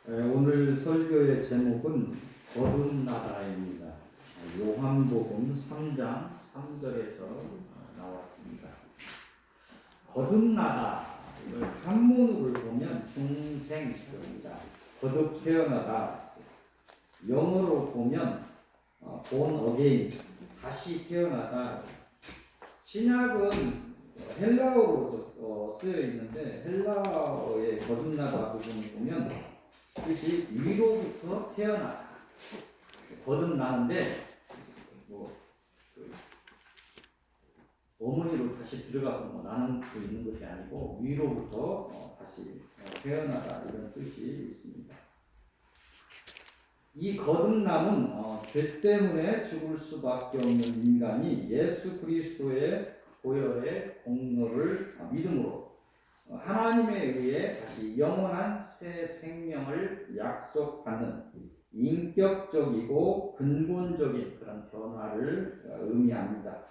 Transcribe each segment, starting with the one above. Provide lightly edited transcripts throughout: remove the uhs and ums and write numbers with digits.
오늘 설교의 제목은 거듭나다입니다. 요한복음 3장 3절에서 나왔습니다. 거듭나다, 이걸 한문으로 보면 중생입니다. 거듭 태어나다, 영어로 보면 born again, 다시 태어나다. 신약은 헬라어로 쓰여 있는데 헬라어의 거듭나다 부분을 보면 뜻이 위로부터 태어나다, 거듭나는데 어머니로 다시 들어가서 나는 수 있는 것이 아니고 위로부터 다시 태어나다, 이런 뜻이 있습니다. 이 거듭남은 죄 때문에 죽을 수밖에 없는 인간이 예수 그리스도의 보혈의 공로를 믿음으로 하나님에 의해 다시 영원한 새 생명을 약속받는 인격적이고 근본적인 그런 변화를 의미합니다.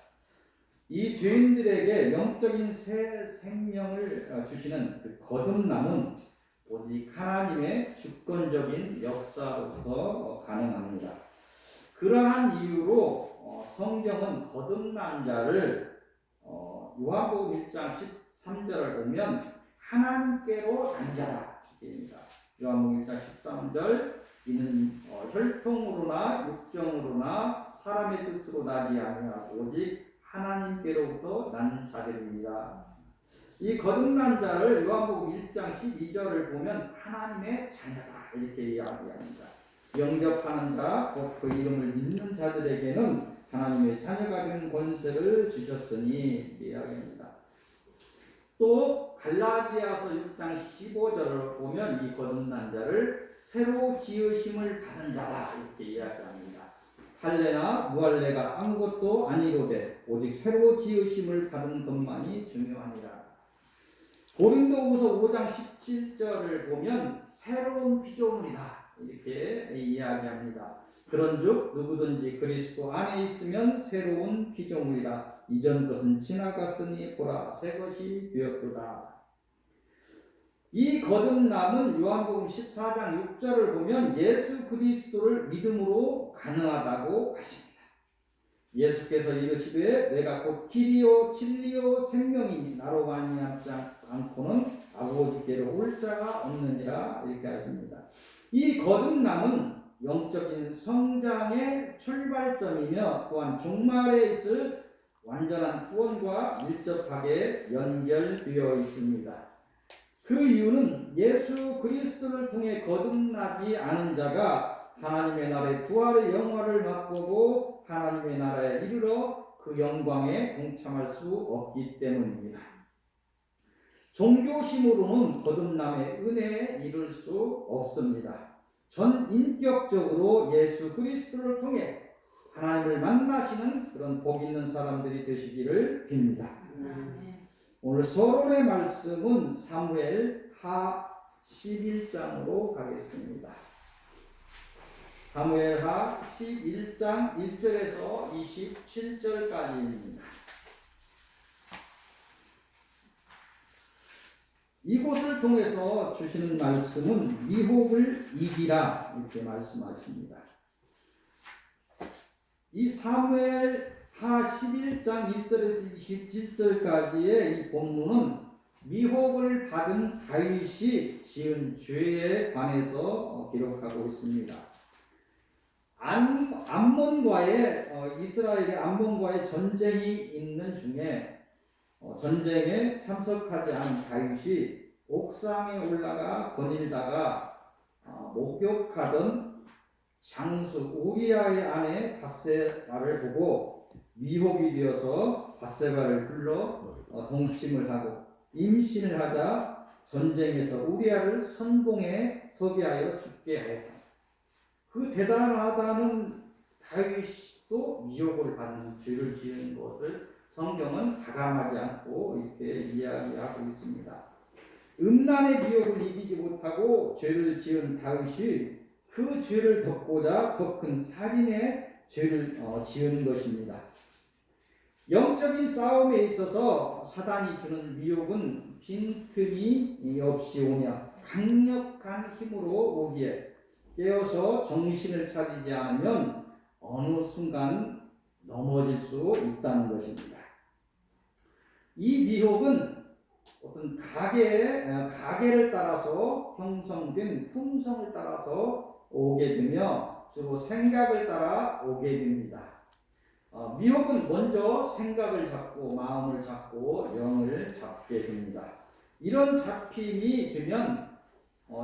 이 죄인들에게 영적인 새 생명을 주시는 그 거듭남은 오직 하나님의 주권적인 역사로서 가능합니다. 그러한 이유로 성경은 거듭난 자를 요한복음 1장 13절을 보면 하나님께로 난 자라 입니다. 요한복음 1장 13절, 이는 혈통으로나 육정으로나 사람의 뜻으로 나지 아니하고 오직 하나님께로부터 난 자들입니다. 이 거듭난 자를 요한복음 1장 12절을 보면 하나님의 자녀다, 이렇게 이야기합니다. 영접하는 자, 곧 그 이름을 믿는 자들에게는 하나님의 자녀가 된 권세를 주셨으니 이야기합니다. 또 갈라디아서 6장 15절을 보면 이 거듭난 자를 새로 지으심을 받은 자다, 이렇게 이야기합니다. 할례나 무할례가 아무것도 아니로되 오직 새로 지으심을 받은 것만이 중요하니라. 고린도후서 5장 17절을 보면 새로운 피조물이다, 이렇게 이야기합니다. 그런즉 누구든지 그리스도 안에 있으면 새로운 피조물이라. 이전 것은 지나갔으니 보라 새 것이 되었도다. 이 거듭남은 요한복음 14장 6절을 보면 예수 그리스도를 믿음으로 가능하다고 하십니다. 예수께서 이르시되 내가 곧 길이요 진리요 생명이니 나로 말미암지 않고는 아버지께로 올 자가 없느니라, 이렇게 하십니다. 이 거듭남은 영적인 성장의 출발점이며 또한 종말에 있을 완전한 구원과 밀접하게 연결되어 있습니다. 그 이유는 예수 그리스도를 통해 거듭나지 않은 자가 하나님의 나라의 부활의 영화를 맛보고 하나님의 나라에 이르러 그 영광에 동참할 수 없기 때문입니다. 종교심으로는 거듭남의 은혜에 이를 수 없습니다. 전 인격적으로 예수 그리스도를 통해 하나님을 만나시는 그런 복 있는 사람들이 되시기를 빕니다. 오늘 서론의 말씀은 사무엘 하 11장으로 가겠습니다. 사무엘 하 11장 1절에서 27절까지입니다. 이곳을 통해서 주시는 말씀은 미혹을 이기라, 이렇게 말씀하십니다. 이 사무엘 하 11장 1절에서 27절까지의 이 본문은 미혹을 받은 다윗이 지은 죄에 관해서 기록하고 있습니다. 이스라엘의 암몬과의 전쟁이 있는 중에 전쟁에 참석하지 않은 다윗이 옥상에 올라가 거닐다가 목욕하던 장수 우리아의 아내 밧세바를 보고 미혹이 되어서 밧세바를 불러 동침을 하고 임신을 하자 전쟁에서 우리아를 선봉에 서게 하여 죽게 하였다. 그 대단하다는 다윗도 미혹을 받는 죄를 지은 것을 성경은 가감하지 않고 이렇게 이야기하고 있습니다. 음란의 미혹을 이기지 못하고 죄를 지은 다윗이 그 죄를 덮고자 더 큰 살인의 죄를 지은 것입니다. 영적인 싸움에 있어서 사단이 주는 미혹은 빈틈이 없이 오며 강력한 힘으로 오기에 깨어서 정신을 차리지 않으면 어느 순간 넘어질 수 있다는 것입니다. 이 미혹은 어떤 가계를 따라서 형성된 품성을 따라서 오게 되며 주로 생각을 따라 오게 됩니다. 미혹은 먼저 생각을 잡고 마음을 잡고 영을 잡게 됩니다. 이런 잡힘이 되면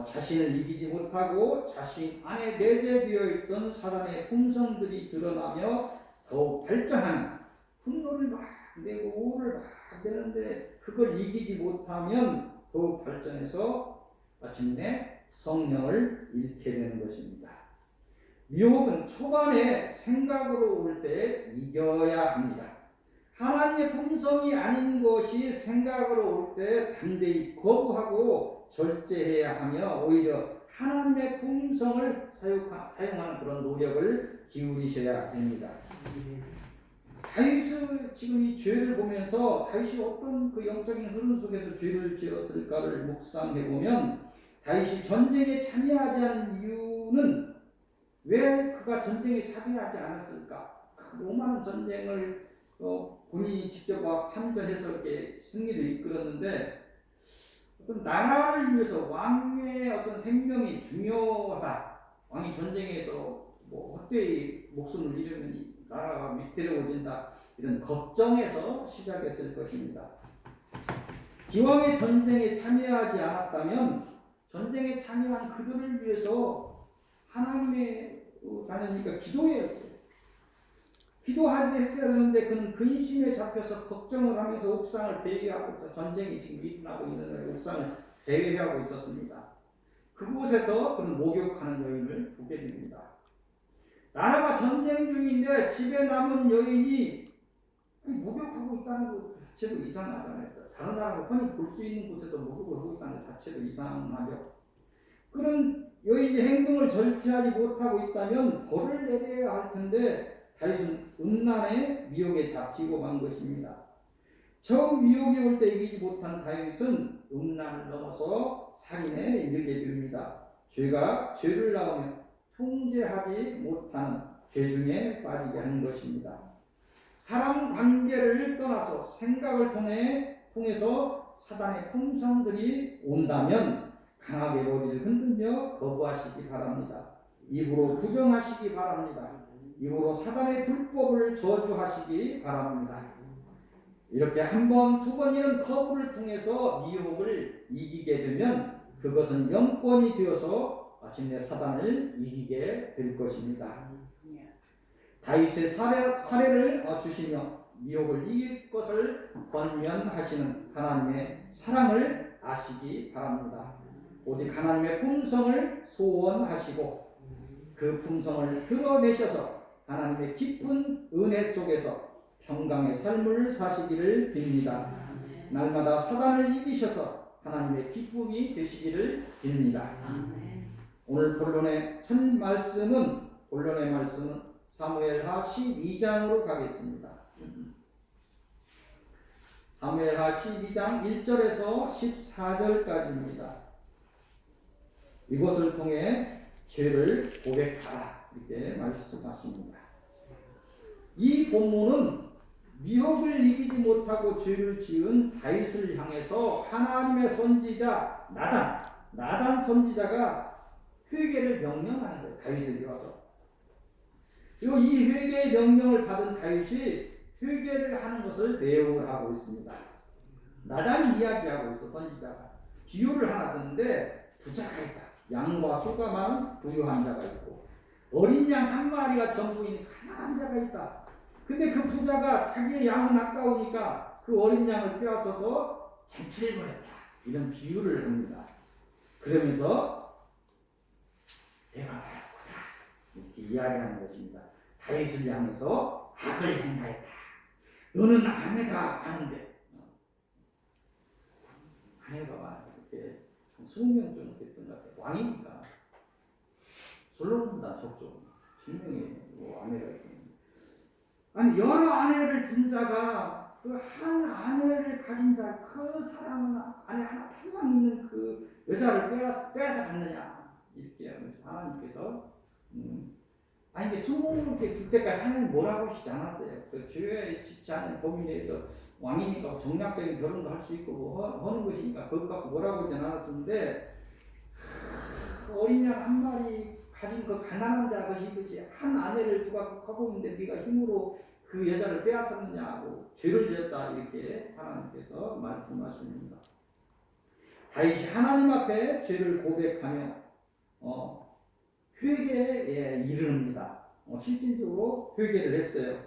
자신을 이기지 못하고 자신 안에 내재되어 있던 사람의 품성들이 드러나며 더욱 발전하는, 분노를 막 내고 우를 막 내는데 그걸 이기지 못하면 더욱 발전해서 마침내 성령을 잃게 되는 것입니다. 미혹은 초반에 생각으로 올 때 이겨야 합니다. 하나님의 품성이 아닌 것이 생각으로 올 때 담대히 거부하고 절제해야 하며 오히려 하나님의 품성을 사용하는 그런 노력을 기울이셔야 됩니다. 다윗은 지금 이 죄를 보면서 다윗이 어떤 그 영적인 흐름 속에서 죄를 지었을까를 묵상해 보면 다윗이 전쟁에 참여하지 않은 이유는 왜 그가 전쟁에 참여하지 않았을까? 로마는 전쟁을 본인이 직접 참전해서 이렇게 승리를 이끌었는데 어떤 나라를 위해서 왕의 어떤 생명이 중요하다. 왕이 전쟁에서 헛되이 목숨을 잃으면 나라가 위태로워진다. 이런 걱정에서 시작했을 것입니다. 기왕의 전쟁에 참여하지 않았다면 전쟁에 참여한 그들을 위해서 하나님의 자녀니까 기도해야 했어요. 기도하지 했어야 하는데 그는 근심에 잡혀서 걱정을 하면서 옥상을 배회하고 전쟁이 지금 일어나고 있는 옥상을 배회하고 있었습니다. 그곳에서 그는 목욕하는 여인을 보게 됩니다. 나라가 전쟁 중인데 집에 남은 여인이 목욕하고 있다는 것 자체도 이상하잖아요. 다른 나라가 흔히 볼 수 있는 곳에서 목욕을 하고 있다는 것 자체도 이상하죠. 그런 여인의 행동을 절제하지 못하고 있다면 벌을 내려야 할 텐데 다윗은 음란의 미혹에 잡히고 만 것입니다. 처음 미혹이 올 때 이기지 못한 다윗은 음란을 넘어서 살인에 이르게 됩니다. 죄가 죄를 낳으며 통제하지 못하는 죄 중에 빠지게 하는 것입니다. 사람 관계를 떠나서 생각을 통해서 사단의 품성들이 온다면 강하게 머리를 흔들며 거부하시기 바랍니다. 입으로 부정하시기 바랍니다. 입으로 사단의 불법을 저주하시기 바랍니다. 이렇게 한 번, 두 번 이런 거부를 통해서 미혹을 이기게 되면 그것은 영권이 되어서 마침내 사단을 이기게 될 것입니다. 다윗의 사례를 주시며 미혹을 이길 것을 권면하시는 하나님의 사랑을 아시기 바랍니다. 오직 하나님의 품성을 소원하시고 그 품성을 드러내셔서 하나님의 깊은 은혜 속에서 평강의 삶을 사시기를 빕니다. 날마다 사단을 이기셔서 하나님의 기쁨이 되시기를 빕니다. 오늘 본론의 첫 말씀은 사무엘하 12장으로 가겠습니다. 사무엘하 12장 1절에서 14절까지입니다. 이것을 통해 죄를 고백하라 이렇게 말씀하십니다. 이 본문은 미혹을 이기지 못하고 죄를 지은 다윗을 향해서 하나님의 선지자 나단 선지자가 회개를 명령하는 거예요. 다윗에게 와서. 그리고 이 회개의 명령을 받은 다윗이 회개를 하는 것을 내용을 하고 있습니다. 나단이 이야기하고 있어. 선지자가 비유를 하나 듣는데 부자가 있다. 양과 소가 많은 부유한 자가 있고 어린 양 한 마리가 전부인 가난한 자가 있다. 근데 그 부자가 자기의 양은 아까우니까 그 어린 양을 빼앗아서 잔치를 벌였다. 이런 비유를 합니다. 그러면서 내가 바라보다 이렇게 이야기하는 것입니다. 다윗을 향해서 악을 행하였다. 너는 아내가 많은데 아내가 이렇게 한 20명 정도 됐던 것 같아요. 왕이니까 솔로몬보다 적죠. 10명의 아내가 있거든요. 아니 여러 아내를 둔 자가 그 한 아내를 가진 자, 그 사람은 아내 하나 달랑 있는 그 여자를 빼앗아 갔느냐 이렇게 하면서 하나님께서 아니 이게 스무개 줄 때까지 하나님 뭐라고 하시지 않았어요. 그 죄에 짓지 않은 범위 내에서 왕이니까 정략적인 결혼도 할 수 있고 뭐 하는 것이니까 그것 갖고 뭐라고 하지 않았었는데 어린 양 한 마리 가진 그 가난한 자 것이 한 아내를 두고 하고 있는데 네가 힘으로 그 여자를 빼앗았느냐고 죄를 지었다 이렇게 하나님께서 말씀하십니다. 다윗이 하나님 앞에 죄를 고백하며 회개에 이르릅니다. 실질적으로 회개를 했어요.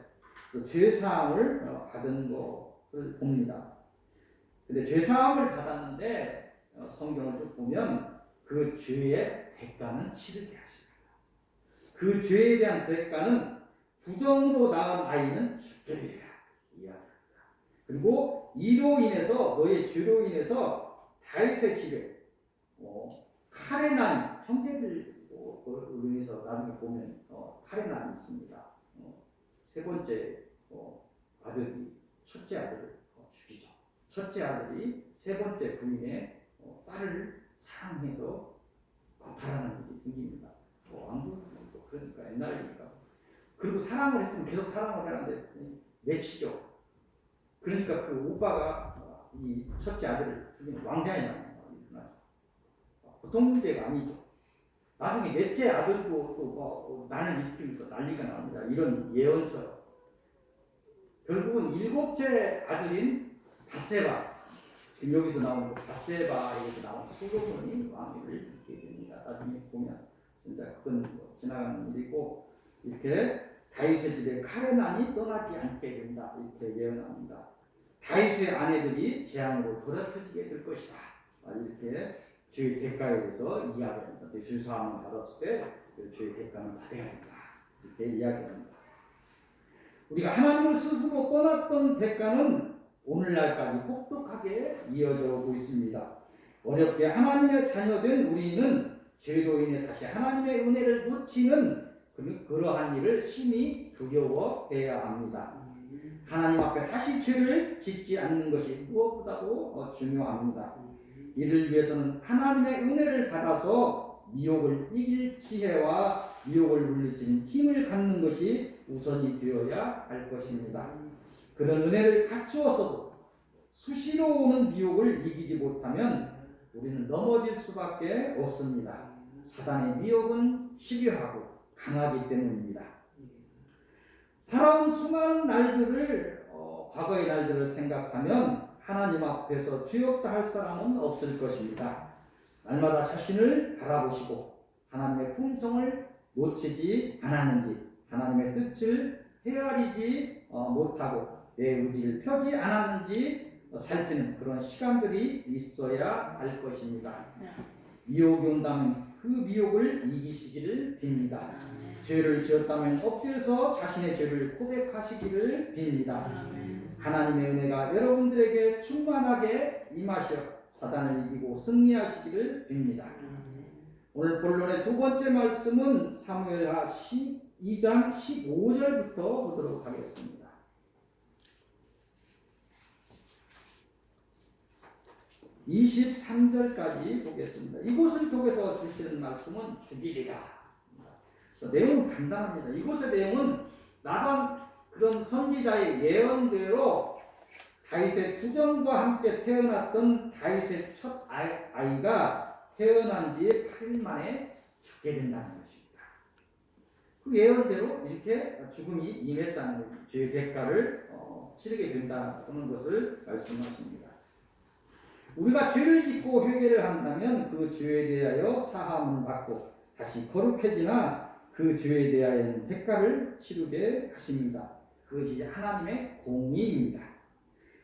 죄사함을 받은 것을 봅니다. 근데 죄사함을 받았는데 성경을 쭉 보면 그 죄의 대가는 치르게 하십니다. 그 죄에 대한 대가는 부정으로 낳은 아이는 죽게 되리라 이야기합니다. 그리고 이로 인해서 너의 죄로 인해서 다윗의 집에 칼에 난 형제들로 인해서 나중에 보면 칼에 난이 있습니다. 세 번째 아들이 첫째 아들을 죽이죠. 첫째 아들이 세 번째 부인의 딸을 사랑해도 거탈하는 일이 생깁니다. 왕도 그러니까 옛날이니까. 그리고 사랑을 했으면 계속 사랑을 하는데 맺히죠. 그러니까 그 오빠가 이 첫째 아들을 죽이는 왕자의 일어나죠. 보통 문제가 아니죠. 나중에 넷째 아들도 또 난을 일으키면서 난리가 납니다. 이런 예언처럼. 결국은 일곱째 아들인 밧세바, 지금 여기서 나오는 밧세바에서 나온 솔로몬이 왕위를 이렇게 됩니다. 나중에 보면 진짜 그건 지나가는 일이고 이렇게 다윗의 집에 칼의 난이 떠나지 않게 된다 이렇게 예언합니다. 다윗의 아내들이 재앙으로 더럽혀지게 될 것이다 이렇게 죄의 대가에 대해서 이야기합니다. 죄사함을 받았을 때 죄의 대가는 받아야 된다 이렇게 이야기합니다. 우리가 하나님을 스스로 떠났던 대가는 오늘날까지 혹독하게 이어져 오고 있습니다. 어렵게 하나님의 자녀된 우리는 죄로 인해 다시 하나님의 은혜를 놓치는 그러한 일을 심히 두려워해야 합니다. 하나님 앞에 다시 죄를 짓지 않는 것이 무엇보다도 중요합니다. 이를 위해서는 하나님의 은혜를 받아서 미혹을 이길 지혜와 미혹을 물리치는 힘을 갖는 것이 우선이 되어야 할 것입니다. 그런 은혜를 갖추었어도 수시로 오는 미혹을 이기지 못하면 우리는 넘어질 수밖에 없습니다. 사단의 미혹은 집요하고 강하기 때문입니다. 살아온 수많은 날들을 과거의 날들을 생각하면 하나님 앞에서 죄 없다 할 사람은 없을 것입니다. 날마다 자신을 바라보시고 하나님의 품성을 놓치지 않았는지 하나님의 뜻을 헤아리지 못하고 내 의지를 펴지 않았는지 살피는 그런 시간들이 있어야 할 것입니다. 미혹이 온다면 그 미혹을 이기시기를 빕니다. 죄를 지었다면 엎드려서 자신의 죄를 고백하시기를 빕니다. 하나님의 은혜가 여러분들에게 충만하게 임하셔 사단을 이기고 승리하시기를 빕니다. 오늘 본론의 두 번째 말씀은 사무엘하 12장 15절부터 보도록 하겠습니다. 23절까지 보겠습니다. 이곳을 통해서 주시는 말씀은 죽이리라. 내용은 간단합니다. 이곳의 내용은 나단 그런 선지자의 예언대로 다윗의 부정과 함께 태어났던 다윗의 첫 아이가 태어난 지 8일 만에 죽게 된다는 것입니다. 그 예언대로 이렇게 죽음이 임했다는 것입니다. 죄의 대가를 치르게 된다는 것을 말씀하십니다. 우리가 죄를 짓고 회개를 한다면 그 죄에 대하여 사함을 받고 다시 거룩해지나 그 죄에 대하여는 대가를 치르게 하십니다. 그것이 하나님의 공의입니다.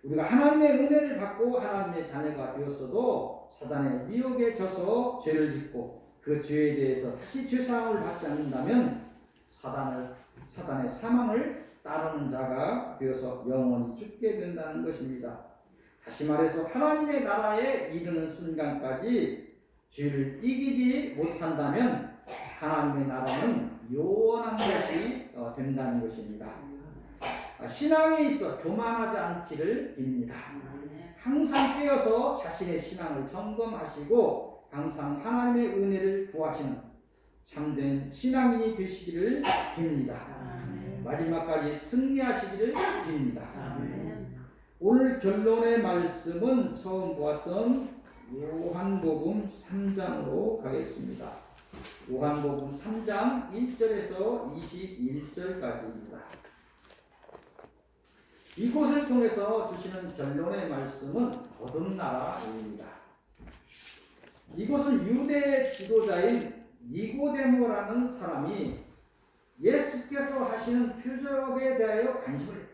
우리가 하나님의 은혜를 받고 하나님의 자녀가 되었어도 사단의 미혹에 져서 죄를 짓고 그 죄에 대해서 다시 죄사함을 받지 않는다면 사단의 사망을 따르는 자가 되어서 영원히 죽게 된다는 것입니다. 다시 말해서 하나님의 나라에 이르는 순간까지 죄를 이기지 못한다면 하나님의 나라는 요원한 것이 된다는 것입니다. 신앙에 있어 교만하지 않기를 빕니다. 항상 깨어서 자신의 신앙을 점검하시고 항상 하나님의 은혜를 구하시는 참된 신앙인이 되시기를 빕니다. 마지막까지 승리하시기를 빕니다. 오늘 결론의 말씀은 처음 보았던 요한복음 3장으로 가겠습니다. 요한복음 3장 1절에서 21절까지입니다. 이곳을 통해서 주시는 결론의 말씀은 거듭나라입니다. 이곳은 유대 지도자인 니고데모라는 사람이 예수께서 하시는 표적에 대하여 관심을,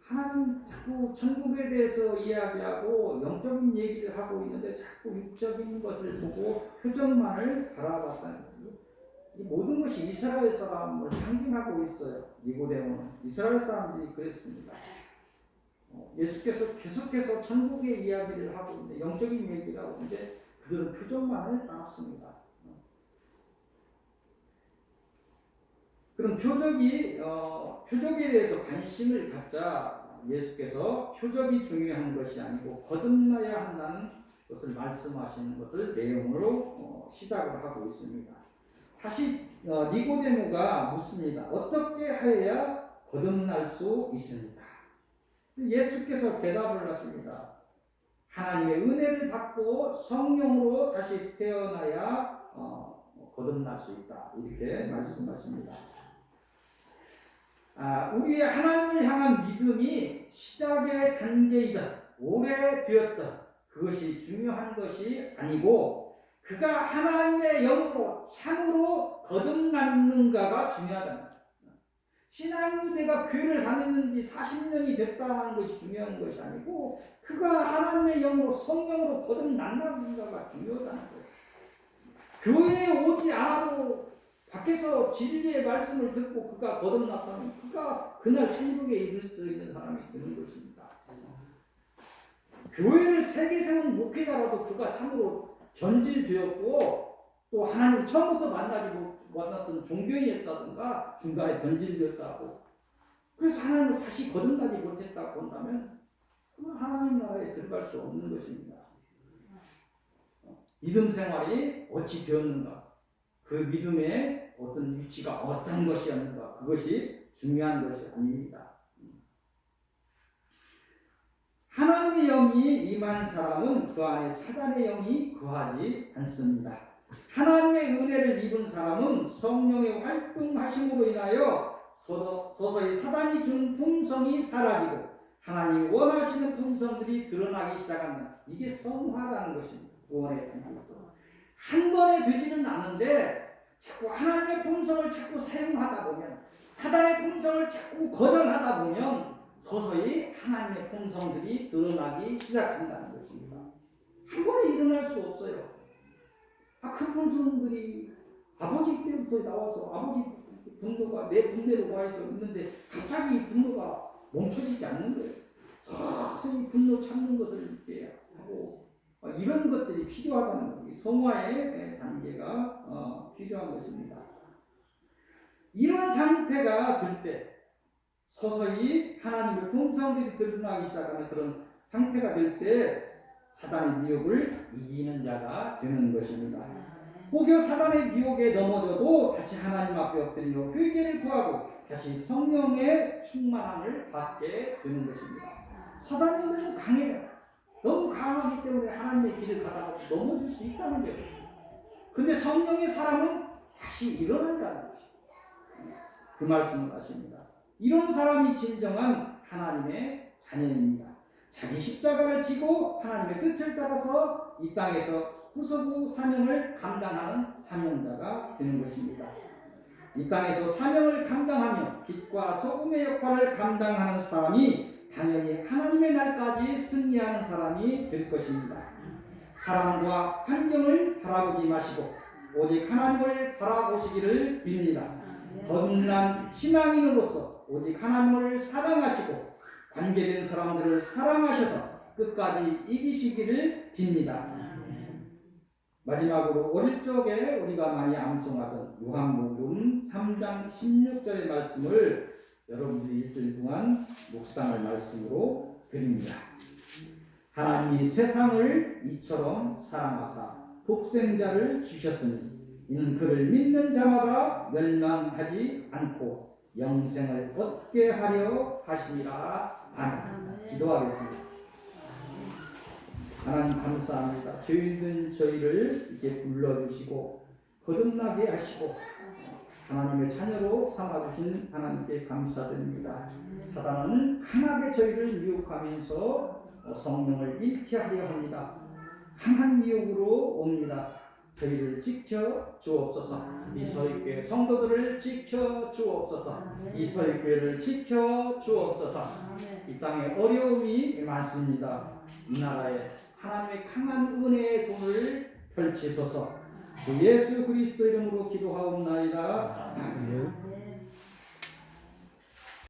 하나님 자꾸 천국에 대해서 이야기하고 영적인 얘기를 하고 있는데 자꾸 육적인 것을 보고 표적만을 바라봤다는 거예요. 이 모든 것이 이스라엘 사람을 상징하고 있어요. 니고데모는 이스라엘 사람들이 그랬습니다. 예수께서 계속해서 천국의 이야기를 하고 있는데, 영적인 얘기를 하고 있는데 그들은 표적만을 따랐습니다. 그럼 표적에 대해서 관심을 갖자 예수께서 표적이 중요한 것이 아니고 거듭나야 한다는 것을 말씀하시는 것을 내용으로 시작을 하고 있습니다. 다시 니고데모가 묻습니다. 어떻게 하여야 거듭날 수 있습니까? 예수께서 대답을 하십니다. 하나님의 은혜를 받고 성령으로 다시 태어나야 거듭날 수 있다. 이렇게 말씀하십니다. 우리의 하나님을 향한 믿음이 시작의 단계이든 오래되었든 그것이 중요한 것이 아니고, 그가 하나님의 영으로 참으로 거듭났는가가 중요하다. 신앙도 내가 교회를 다녔는지 40년이 됐다는 것이 중요한 것이 아니고, 그가 하나님의 영으로 성령으로 거듭났는가가 중요하다는 거예요. 교회에 오지 않아도 밖에서 진리의 말씀을 듣고 그가 거듭났다면 그가 그날 천국에 이를 수 있는 사람이 되는 것입니다. 교회를 세계 세운 목회자라도 그가 참으로 변질되었고, 또 하나님 처음부터 만났던 종교인이었다든가 중간에 변질되었다고, 그래서 하나님을 다시 거듭나지 못했다고 본다면 그건 하나님 나라에 들어갈 수 없는 것입니다. 믿음 생활이 어찌 되었는가, 그 믿음의 어떤 위치가 어떤 것이었는가, 그것이 중요한 것이 아닙니다. 하나님의 영이 임한 사람은 그 안에 사단의 영이 거하지 않습니다. 하나님의 은혜를 입은 사람은 성령의 활동하심으로 인하여 서서히 사단이 준 품성이 사라지고 하나님이 원하시는 품성들이 드러나기 시작한다. 이게 성화라는 것입니다. 구원의 단계에서 한 번에 되지는 않는데 자꾸 하나님의 품성을 자꾸 사용하다 보면, 사단의 품성을 자꾸 거절하다 보면 서서히 하나님의 품성들이 드러나기 시작한다는 것입니다. 한 번에 일어날 수 없어요. 그 품성들이 아버지 때부터 나와서 아버지 분노가 내 분대로 와 있는데 갑자기 분노가 멈춰지지 않는 거예요. 서서히 분노 참는 것을 이렇게 하고, 이런 것들이 필요하다는 거예요. 성화의 단계가 필요한 것입니다. 이런 상태가 될 때, 서서히 하나님의 품성들이 드러나기 시작하는 그런 상태가 될 때 사단의 미혹을 이기는 자가 되는 것입니다. 혹여 사단의 미혹에 넘어져도 다시 하나님 앞에 엎드리며 회개를 구하고 다시 성령의 충만함을 받게 되는 것입니다. 사단이 너무 강해요. 너무 강하기 때문에 하나님의 길을 가다가 넘어질 수 있다는 거예요. 근데 성령의 사람은 다시 일어난다는 거죠. 그 말씀을 하십니다. 이런 사람이 진정한 하나님의 자녀입니다. 자기 십자가를 지고 하나님의 뜻을 따라서 이 땅에서 후소구 사명을 감당하는 사명자가 되는 것입니다. 이 땅에서 사명을 감당하며 빛과 소금의 역할을 감당하는 사람이 당연히 하나님의 날까지 승리하는 사람이 될 것입니다. 사람과 환경을 바라보지 마시고 오직 하나님을 바라보시기를 빕니다. 거듭난 신앙인으로서 오직 하나님을 사랑하시고 관계된 사람들을 사랑하셔서 끝까지 이기시기를 빕니다. 마지막으로 어릴 적에 우리가 많이 암송하던 요한복음 3장 16절의 말씀을 여러분들이 일주일 동안 묵상할 말씀으로 드립니다. 하나님이 세상을 이처럼 사랑하사 독생자를 주셨으니 이는 그를 믿는 자마다 멸망하지 않고 영생을 얻게 하려 하심이라. 아멘. 기도하겠습니다. 하나님 감사합니다. 죄인된 저희를 이렇게 불러주시고 거듭나게 하시고 하나님의 자녀로 삼아주신 하나님께 감사드립니다. 사단은 강하게 저희를 미혹하면서 성령을 잃게 하려 합니다. 강한 미혹으로 옵니다. 저희를 지켜 주옵소서. 이 서익교회 성도들을 지켜 주옵소서. 이 서익교회를 지켜 주옵소서. 이 땅에 어려움이 많습니다. 이 나라에 하나님의 강한 은혜의 돈을 펼치소서. 주 예수 그리스도 이름으로 기도하옵나이다. 아멘.